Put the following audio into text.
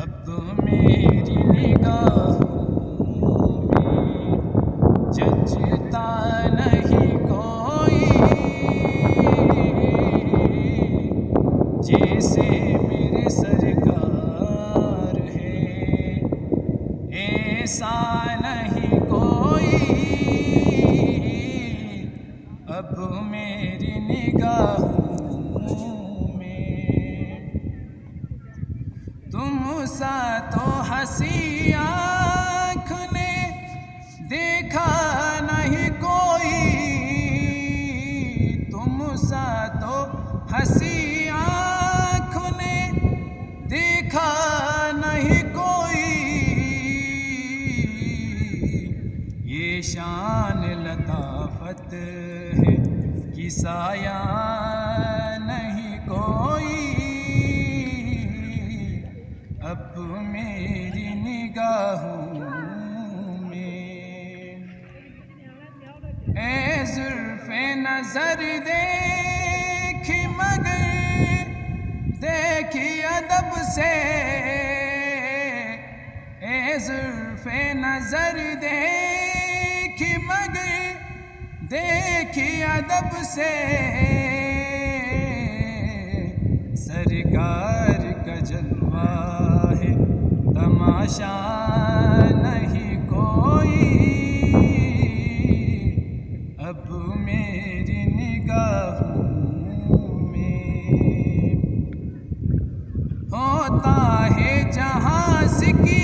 اب میری نگاہوں میں جچتا نہیں کوئی، جیسے میرے سرکار ہے ایسا نہیں کوئی۔ اب میری نگاہوں میں تم سا تو ہنسی آنکھ نے دیکھا نہیں کوئی، تم سا تو ہنسی آنکھ نے دیکھا نہیں کوئی۔ یہ شان لطافت ہے کہ سایہ نہیں کوئی۔ اب میری نگاہوں میں اے زلف نظر دیکھ مگر دیکھی ادب سے، اے زلف نظر دیکھ مگر دیکھی ادب سے، سرکار کا جلوہ ہے تماشا نہیں کوئی۔ اب میری نگاہوں میں ہوتا ہے جہاں ذکر